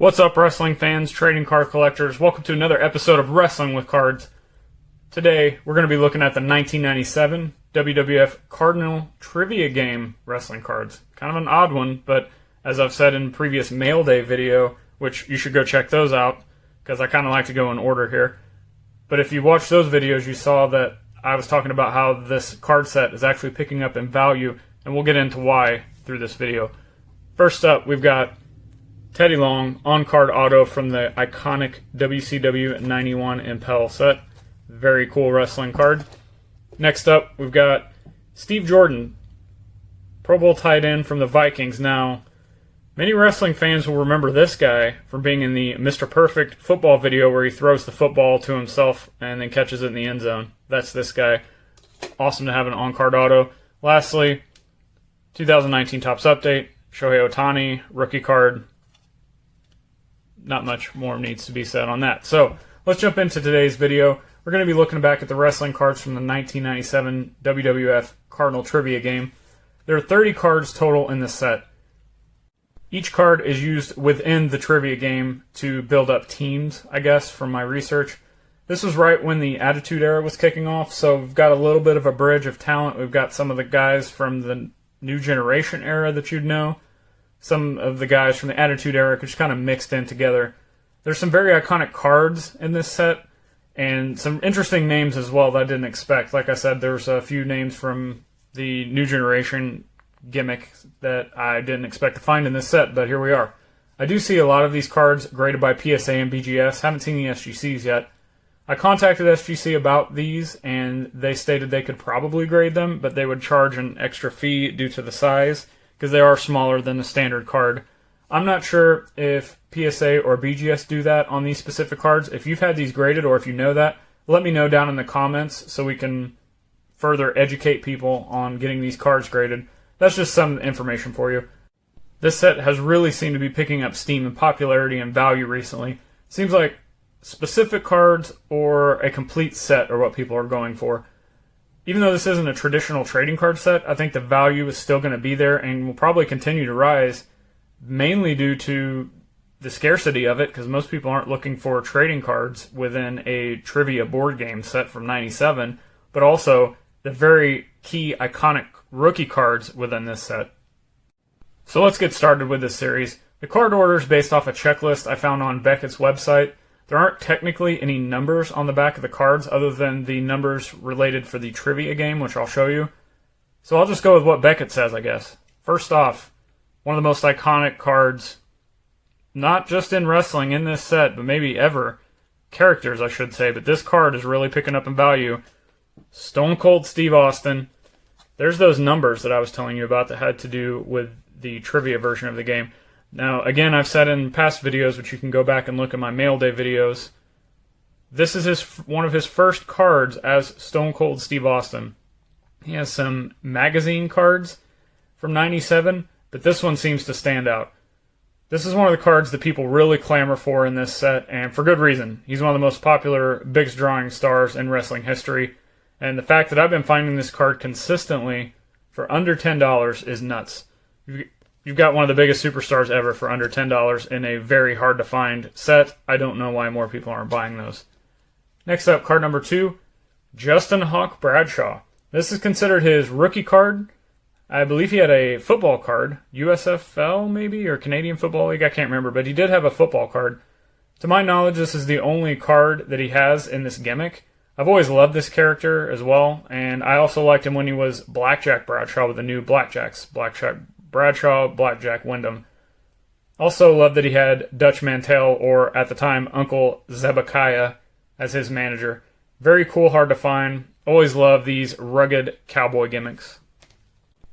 What's up, wrestling fans, trading card collectors? Welcome to another episode of Wrestling with Cards. Today, we're going to be looking at the 1997 WWF Cardinal Trivia game wrestling cards. Kind of an odd one, but as I've said in previous Mail Day video, which you should go check those out, because I kind of like to go in order here. But if you watched those videos, you saw that I was talking about how this card set is actually picking up in value, and we'll get into why through this video. First up, we've got Teddy Long on-card auto from the iconic WCW 91 Impel set. Very cool wrestling card. Next up, we've got Steve Jordan, Pro Bowl tight end from the Vikings. Now, many wrestling fans will remember this guy from being in the Mr. Perfect football video where he throws the football to himself and then catches it in the end zone. That's this guy. Awesome to have an on-card auto. Lastly, 2019 Topps Update, Shohei Ohtani, rookie card. Not much more needs to be said on that. So, let's jump into today's video. We're going to be looking back at the wrestling cards from the 1997 WWF Cardinal Trivia game. There are 30 cards total in this set. Each card is used within the trivia game to build up teams, I guess, from my research. This was right when the Attitude Era was kicking off, so we've got a little bit of a bridge of talent. We've got some of the guys from the New Generation era that you'd know. Some of the guys from the Attitude Era just kind of mixed in together. There's some very iconic cards in this set, and some interesting names as well that I didn't expect. Like I said, there's a few names from the New Generation gimmick that I didn't expect to find in this set, but here we are. I do see a lot of these cards graded by PSA and BGS. Haven't seen the SGCs yet. I contacted SGC about these, and they stated they could probably grade them, but they would charge an extra fee due to the size, because they are smaller than the standard card. I'm not sure if PSA or BGS do that on these specific cards. If you've had these graded or if you know that, let me know down in the comments so we can further educate people on getting these cards graded. That's just some information for you. This set has really seemed to be picking up steam and popularity and value recently. Seems like specific cards or a complete set are what people are going for. Even though this isn't a traditional trading card set, I think the value is still going to be there and will probably continue to rise, mainly due to the scarcity of it, because most people aren't looking for trading cards within a trivia board game set from 97, but also the very key iconic rookie cards within this set. So let's get started with this series. The card order is based off a checklist I found on Beckett's website. There aren't technically any numbers on the back of the cards other than the numbers related for the trivia game, which I'll show you. So I'll just go with what Beckett says, I guess. First off, one of the most iconic cards, not just in wrestling in this set, but maybe ever. Characters, I should say, but this card is really picking up in value. Stone Cold Steve Austin. There's those numbers that I was telling you about that had to do with the trivia version of the game. Now, again, I've said in past videos, which you can go back and look at my Mail Day videos, this is one of his first cards as Stone Cold Steve Austin. He has some magazine cards from 97, but this one seems to stand out. This is one of the cards that people really clamor for in this set, and for good reason. He's one of the most popular, biggest drawing stars in wrestling history, and the fact that I've been finding this card consistently for under $10 is nuts. You've got one of the biggest superstars ever for under $10 in a very hard-to-find set. I don't know why more people aren't buying those. Next up, card number 2, Justin Hawk Bradshaw. This is considered his rookie card. I believe he had a football card, USFL maybe, or Canadian Football League, I can't remember, but he did have a football card. To my knowledge, this is the only card that he has in this gimmick. I've always loved this character as well, and I also liked him when he was Blackjack Bradshaw with the new Blackjacks, Blackjack Bradshaw, Blackjack Wyndham. Also love that he had Dutch Mantell, or at the time, Uncle Zebekiah, as his manager. Very cool, hard to find. Always love these rugged cowboy gimmicks.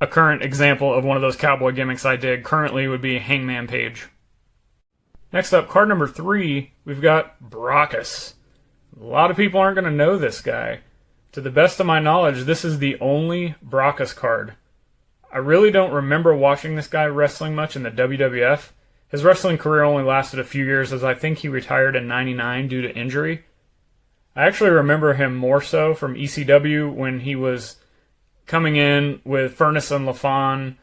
A current example of one of those cowboy gimmicks I dig currently would be Hangman Page. Next up, card number 3, we've got Baracus. A lot of people aren't going to know this guy. To the best of my knowledge, this is the only Baracus card. I really don't remember watching this guy wrestling much in the WWF. His wrestling career only lasted a few years, as I think he retired in '99 due to injury. I actually remember him more so from ECW when he was coming in with Furnas Lafon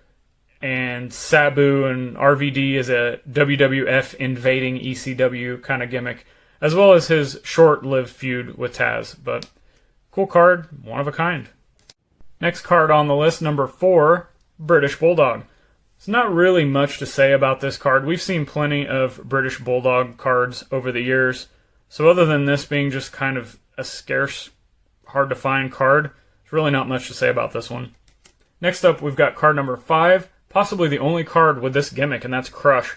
and Sabu and RVD is a WWF invading ECW kind of gimmick, as well as his short-lived feud with Taz. But cool card, one of a kind. Next card on the list, number 4, British Bulldog. There's not really much to say about this card. We've seen plenty of British Bulldog cards over the years. So other than this being just kind of a scarce, hard-to-find card, there's really not much to say about this one. Next up, we've got card number 5, possibly the only card with this gimmick, and that's Crush.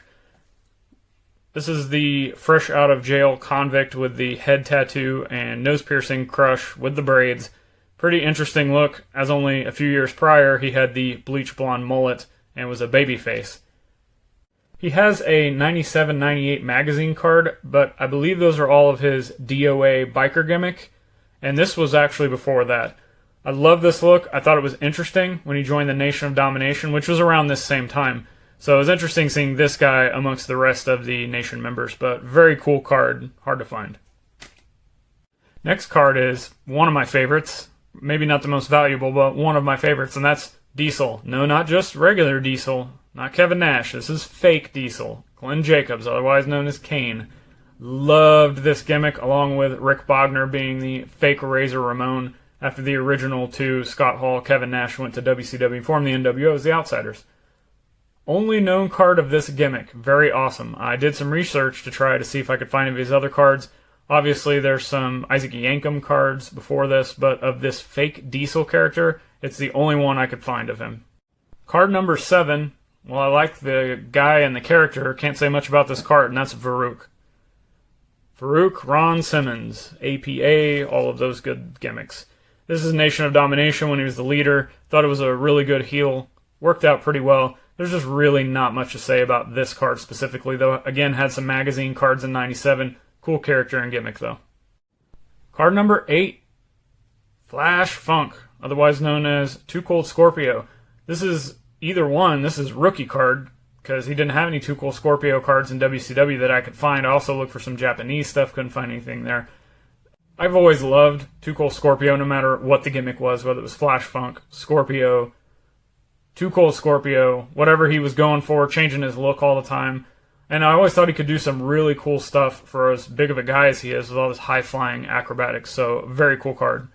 This is the fresh out of jail convict with the head tattoo and nose piercing Crush with the braids. Pretty interesting look, as only a few years prior he had the bleach blonde mullet and was a babyface. He has a 97-98 magazine card, but I believe those are all of his DOA biker gimmick, and this was actually before that. I love this look. I thought it was interesting when he joined the Nation of Domination, which was around this same time. So it was interesting seeing this guy amongst the rest of the Nation members, but very cool card, hard to find. Next card is one of my favorites, maybe not the most valuable, but one of my favorites, and that's Diesel. No, not just regular Diesel, not Kevin Nash. This is fake Diesel. Glenn Jacobs, otherwise known as Kane. Loved this gimmick, along with Rick Bogner being the fake Razor Ramon after the original two, Scott Hall, Kevin Nash, went to WCW and formed the NWO as the Outsiders. Only known card of this gimmick. Very awesome. I did some research to try to see if I could find any of his other cards. Obviously, there's some Isaac Yankem cards before this, but of this fake Diesel character, it's the only one I could find of him. Card number 7. Well, I like the guy and the character. Can't say much about this card, and that's Farouk. Farouk, Ron Simmons, APA, all of those good gimmicks. This is Nation of Domination when he was the leader. Thought it was a really good heel. Worked out pretty well. There's just really not much to say about this card specifically, though. Again, had some magazine cards in 97. Cool character and gimmick, though. Card number 8. Flash Funk, otherwise known as Too Cold Scorpio. This is either one. This is rookie card, because he didn't have any Too Cold Scorpio cards in WCW that I could find. I also looked for some Japanese stuff, couldn't find anything there. I've always loved Too Cold Scorpio, no matter what the gimmick was, whether it was Flash Funk, Scorpio, Too Cold Scorpio, whatever he was going for, changing his look all the time. And I always thought he could do some really cool stuff for as big of a guy as he is with all his high-flying acrobatics, so very cool card.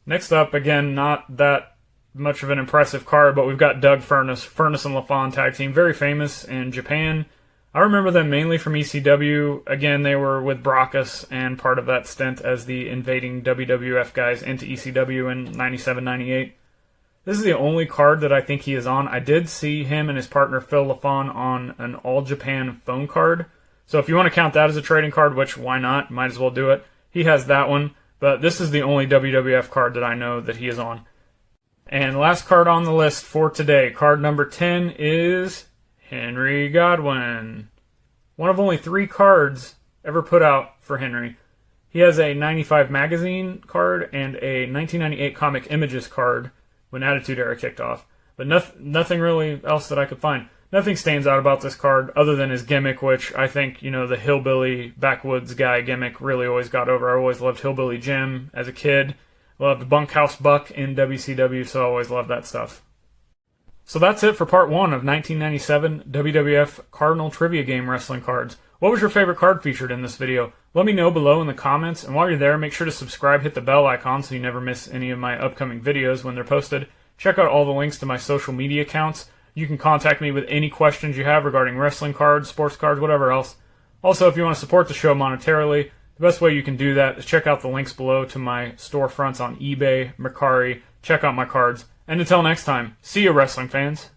Next up, again, not that much of an impressive card, but we've got Doug Furnas, Furnas and Lafon tag team, very famous in Japan. I remember them mainly from ECW. Again, they were with Baracus and part of that stint as the invading WWF guys into ECW in 97-98. This is the only card that I think he is on. I did see him and his partner Phil Lafon on an All Japan phone card. So if you want to count that as a trading card, which why not, might as well do it. He has that one, but this is the only WWF card that I know that he is on. And last card on the list for today, card number 10 is Henry Godwin. One of only 3 cards ever put out for Henry. He has a 95 magazine card and a 1998 Comic Images card when Attitude Era kicked off. But nothing really else that I could find. Nothing stands out about this card other than his gimmick, which I think, the hillbilly backwoods guy gimmick really always got over. I always loved Hillbilly Jim as a kid. Loved Bunkhouse Buck in WCW, so I always loved that stuff. So that's it for part 1 of 1997 WWF Cardinal Trivia Game Wrestling Cards. What was your favorite card featured in this video? Let me know below in the comments, and while you're there, make sure to subscribe, hit the bell icon so you never miss any of my upcoming videos when they're posted. Check out all the links to my social media accounts. You can contact me with any questions you have regarding wrestling cards, sports cards, whatever else. Also, if you want to support the show monetarily, the best way you can do that is check out the links below to my storefronts on eBay, Mercari. Check out my cards. And until next time, see you, wrestling fans.